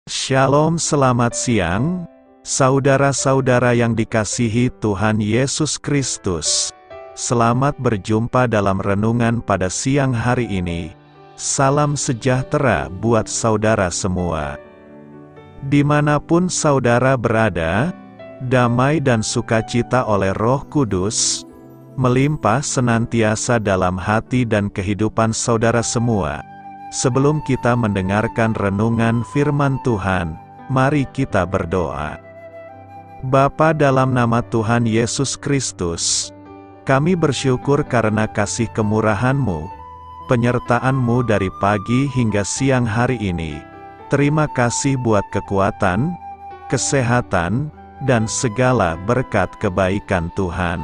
Shalom, selamat siang, saudara-saudara yang dikasihi Tuhan Yesus Kristus. Selamat berjumpa dalam renungan pada siang hari ini. Salam sejahtera buat saudara semua. Dimanapun saudara berada, damai dan sukacita oleh Roh Kudus melimpah senantiasa dalam hati dan kehidupan saudara semua. Sebelum kita mendengarkan renungan firman Tuhan, mari kita berdoa. Bapa, dalam nama Tuhan Yesus Kristus, kami bersyukur karena kasih kemurahan-Mu, penyertaan-Mu dari pagi hingga siang hari ini. Terima kasih buat kekuatan, kesehatan, dan segala berkat kebaikan Tuhan.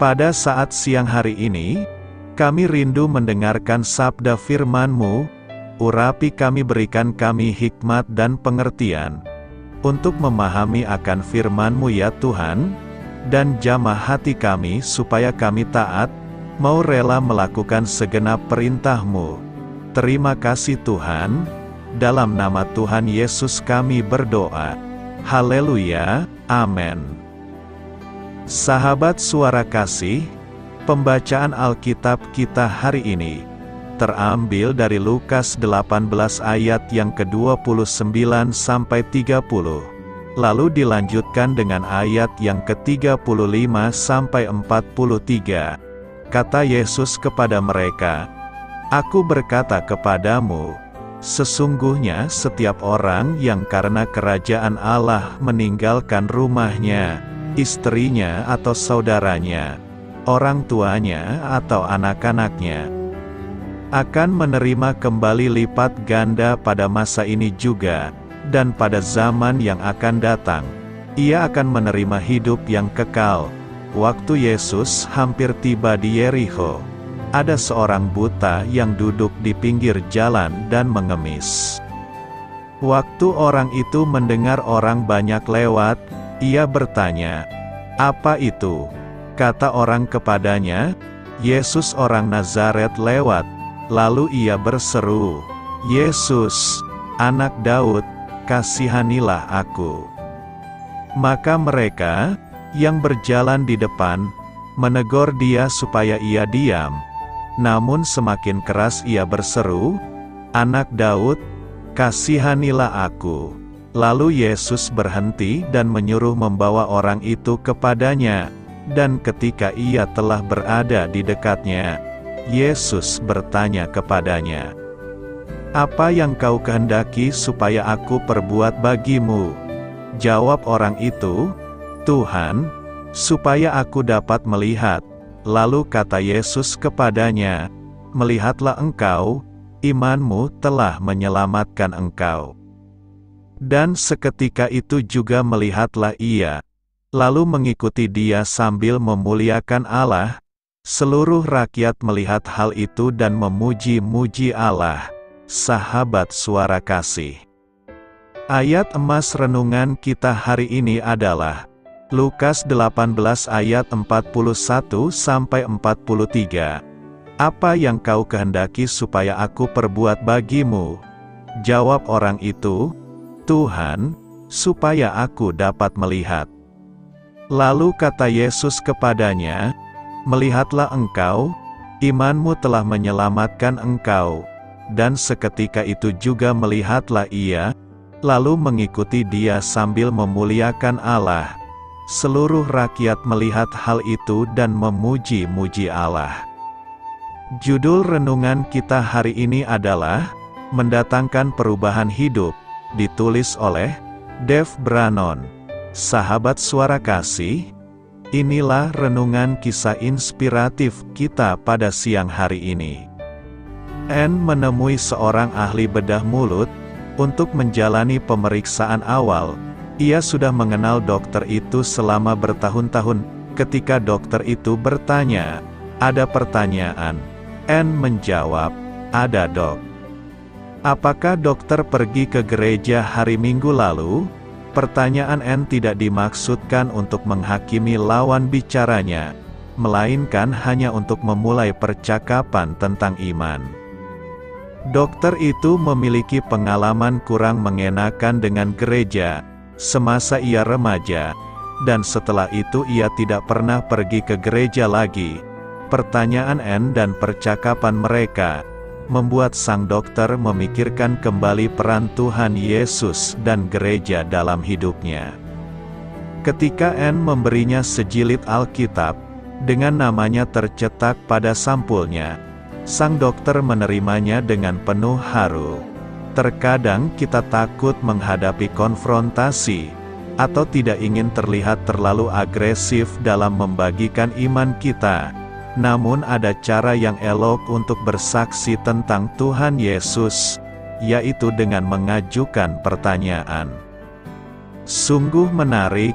Pada saat siang hari ini, kami rindu mendengarkan sabda firman-Mu. Urapi kami, berikan kami hikmat dan pengertian untuk memahami akan firman-Mu ya Tuhan, dan jamah hati kami supaya kami taat, mau rela melakukan segenap perintah-Mu. Terima kasih Tuhan, dalam nama Tuhan Yesus kami berdoa. Haleluya, amin. Sahabat suara kasih, pembacaan Alkitab kita hari ini terambil dari Lukas 18 ayat yang ke-29 sampai 30. Lalu dilanjutkan dengan ayat yang ke-35 sampai 43. Kata Yesus kepada mereka, "Aku berkata kepadamu, sesungguhnya setiap orang yang karena kerajaan Allah meninggalkan rumahnya, istrinya atau saudaranya, orang tuanya atau anak-anaknya, akan menerima kembali lipat ganda pada masa ini juga, dan pada zaman yang akan datang. Ia akan menerima hidup yang kekal." Waktu Yesus hampir tiba di Yerikho, ada seorang buta yang duduk di pinggir jalan dan mengemis. Waktu orang itu mendengar orang banyak lewat, ia bertanya, "Apa itu?" Kata orang kepadanya, "Yesus orang Nazaret lewat." Lalu ia berseru, "Yesus, anak Daud, kasihanilah aku." Maka mereka yang berjalan di depan menegur dia supaya ia diam. Namun semakin keras ia berseru, "Anak Daud, kasihanilah aku." Lalu Yesus berhenti dan menyuruh membawa orang itu kepadanya. Dan ketika ia telah berada di dekatnya, Yesus bertanya kepadanya, "Apa yang kau kehendaki supaya aku perbuat bagimu?" Jawab orang itu, "Tuhan, supaya aku dapat melihat." Lalu kata Yesus kepadanya, "Melihatlah engkau, imanmu telah menyelamatkan engkau." Dan seketika itu juga melihatlah ia, lalu mengikuti dia sambil memuliakan Allah. Seluruh rakyat melihat hal itu dan memuji-muji Allah. Sahabat suara kasih, ayat emas renungan kita hari ini adalah Lukas 18 ayat 41 sampai 43. "Apa yang kau kehendaki supaya aku perbuat bagimu?" Jawab orang itu, "Tuhan, supaya aku dapat melihat." Lalu kata Yesus kepadanya, "Melihatlah engkau, imanmu telah menyelamatkan engkau." Dan seketika itu juga melihatlah ia, lalu mengikuti dia sambil memuliakan Allah. Seluruh rakyat melihat hal itu dan memuji-muji Allah. Judul renungan kita hari ini adalah Mendatangkan Perubahan Hidup, ditulis oleh Dave Brannon. Sahabat suara kasih, inilah renungan kisah inspiratif kita pada siang hari ini. Anne menemui seorang ahli bedah mulut untuk menjalani pemeriksaan awal. Ia sudah mengenal dokter itu selama bertahun-tahun. Ketika dokter itu bertanya, "Ada pertanyaan?" Anne menjawab, "Ada, Dok." "Apakah dokter pergi ke gereja hari Minggu lalu?" Pertanyaan Anne tidak dimaksudkan untuk menghakimi lawan bicaranya, melainkan hanya untuk memulai percakapan tentang iman. Dokter itu memiliki pengalaman kurang mengenakan dengan gereja, semasa ia remaja, dan setelah itu ia tidak pernah pergi ke gereja lagi. Pertanyaan Anne dan percakapan mereka membuat sang dokter memikirkan kembali peran Tuhan Yesus dan gereja dalam hidupnya. Ketika Anne memberinya sejilid Alkitab, dengan namanya tercetak pada sampulnya, sang dokter menerimanya dengan penuh haru. Terkadang kita takut menghadapi konfrontasi, atau tidak ingin terlihat terlalu agresif dalam membagikan iman kita. Namun ada cara yang elok untuk bersaksi tentang Tuhan Yesus, yaitu dengan mengajukan pertanyaan. Sungguh menarik,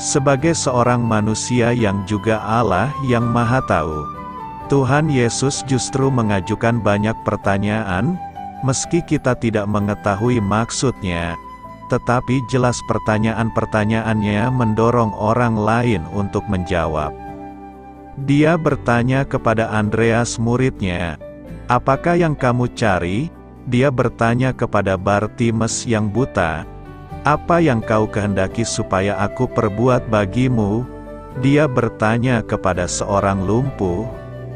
sebagai seorang manusia yang juga Allah yang Maha Tahu, Tuhan Yesus justru mengajukan banyak pertanyaan, meski kita tidak mengetahui maksudnya, tetapi jelas pertanyaan-pertanyaannya mendorong orang lain untuk menjawab. Dia bertanya kepada Andreas muridnya, "Apakah yang kamu cari?" Dia bertanya kepada Bartimeus yang buta, "Apa yang kau kehendaki supaya aku perbuat bagimu?" Dia bertanya kepada seorang lumpuh,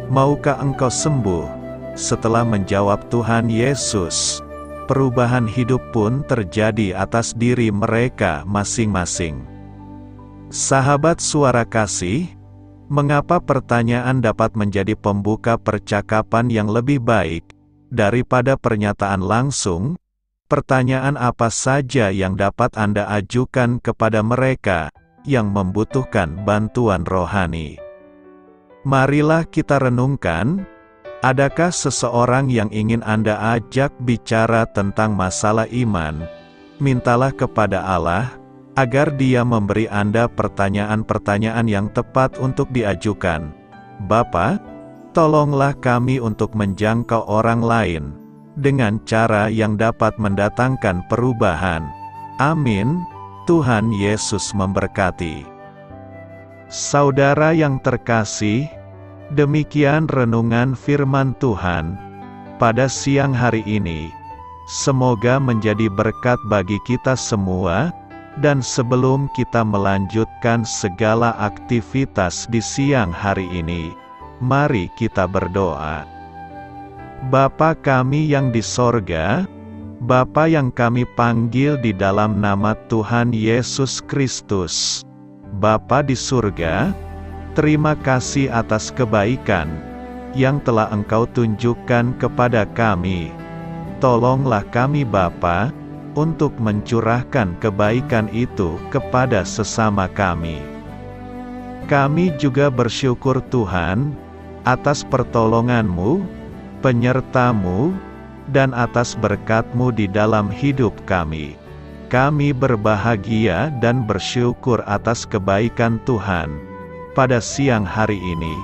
"Maukah engkau sembuh?" Setelah menjawab Tuhan Yesus, perubahan hidup pun terjadi atas diri mereka masing-masing. Sahabat Suara Kasih, mengapa pertanyaan dapat menjadi pembuka percakapan yang lebih baik daripada pernyataan langsung? Pertanyaan apa saja yang dapat Anda ajukan kepada mereka yang membutuhkan bantuan rohani? Marilah kita renungkan, adakah seseorang yang ingin Anda ajak bicara tentang masalah iman? Mintalah kepada Allah, agar Dia memberi Anda pertanyaan-pertanyaan yang tepat untuk diajukan. Bapa, tolonglah kami untuk menjangkau orang lain, dengan cara yang dapat mendatangkan perubahan. Amin. Tuhan Yesus memberkati. Saudara yang terkasih, demikian renungan firman Tuhan pada siang hari ini. Semoga menjadi berkat bagi kita semua. Dan sebelum kita melanjutkan segala aktivitas di siang hari ini, mari kita berdoa. Bapa kami yang di sorga, Bapa yang kami panggil di dalam nama Tuhan Yesus Kristus, Bapa di surga, terima kasih atas kebaikan yang telah Engkau tunjukkan kepada kami. Tolonglah kami Bapa, untuk mencurahkan kebaikan itu kepada sesama kami. Kami juga bersyukur Tuhan, atas pertolongan-Mu, penyerta-Mu, dan atas berkat-Mu di dalam hidup kami. Kami berbahagia dan bersyukur atas kebaikan Tuhan. Pada siang hari ini,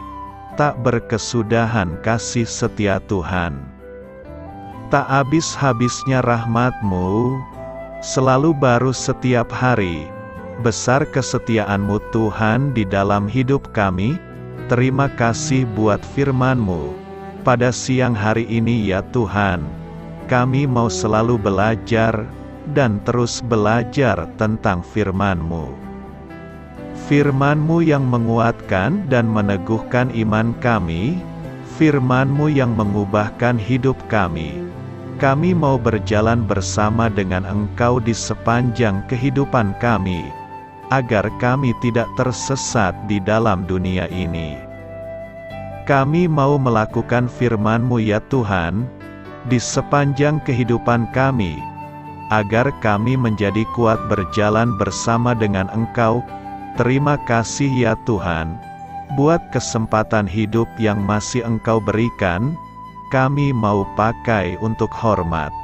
tak berkesudahan kasih setia Tuhan. Tak habis-habisnya rahmat-Mu, selalu baru setiap hari. Besar kesetiaan-Mu Tuhan di dalam hidup kami. Terima kasih buat firman-Mu. Pada siang hari ini ya Tuhan, kami mau selalu belajar, dan terus belajar tentang firman-Mu. Firman-Mu yang menguatkan dan meneguhkan iman kami, firman-Mu yang mengubahkan hidup kami. Kami mau berjalan bersama dengan Engkau di sepanjang kehidupan kami, agar kami tidak tersesat di dalam dunia ini. Kami mau melakukan firman-Mu ya Tuhan, di sepanjang kehidupan kami, agar kami menjadi kuat berjalan bersama dengan Engkau. Terima kasih ya Tuhan, buat kesempatan hidup yang masih Engkau berikan. Kami mau pakai untuk hormat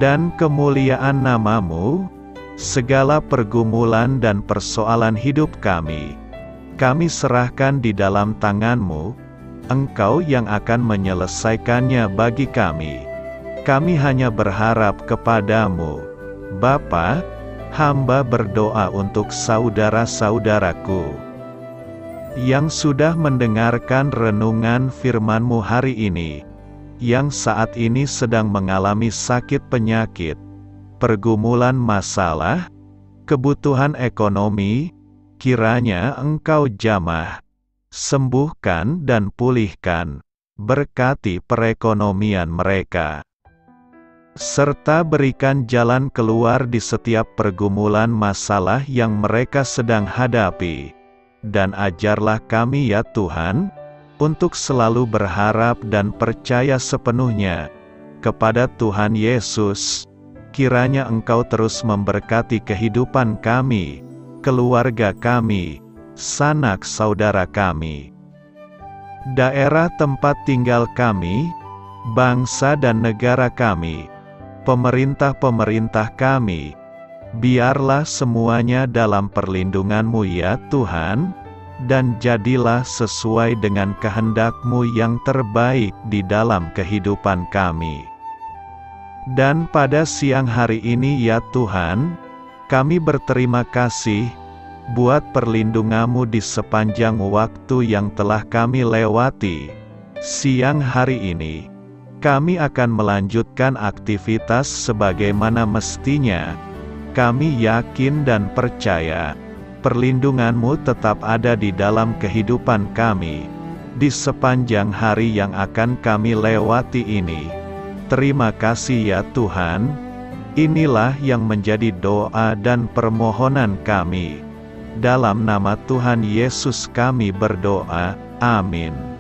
dan kemuliaan nama-Mu. Segala pergumulan dan persoalan hidup kami serahkan di dalam tangan-Mu. Engkau yang akan menyelesaikannya bagi kami. Kami hanya berharap kepada-Mu. Bapa, hamba berdoa untuk saudara-saudaraku yang sudah mendengarkan renungan firman-Mu hari ini. yang saat ini sedang mengalami sakit penyakit, pergumulan masalah, kebutuhan ekonomi, kiranya Engkau jamah, sembuhkan dan pulihkan, berkati perekonomian mereka. Serta berikan jalan keluar di setiap pergumulan masalah yang mereka sedang hadapi. Dan ajarlah kami ya Tuhan, untuk selalu berharap dan percaya sepenuhnya kepada Tuhan Yesus. Kiranya Engkau terus memberkati kehidupan kami, keluarga kami, sanak saudara kami, daerah tempat tinggal kami, bangsa dan negara kami, pemerintah-pemerintah kami, biarlah semuanya dalam perlindungan-Mu ya Tuhan, dan jadilah sesuai dengan kehendak-Mu yang terbaik di dalam kehidupan kami. Dan pada siang hari ini ya Tuhan, kami berterima kasih buat perlindungan-Mu di sepanjang waktu yang telah kami lewati. Siang hari ini, kami akan melanjutkan aktivitas sebagaimana mestinya. Kami yakin dan percaya, perlindungan-Mu tetap ada di dalam kehidupan kami, di sepanjang hari yang akan kami lewati ini. Terima kasih ya Tuhan. Inilah yang menjadi doa dan permohonan kami. Dalam nama Tuhan Yesus kami berdoa, amin.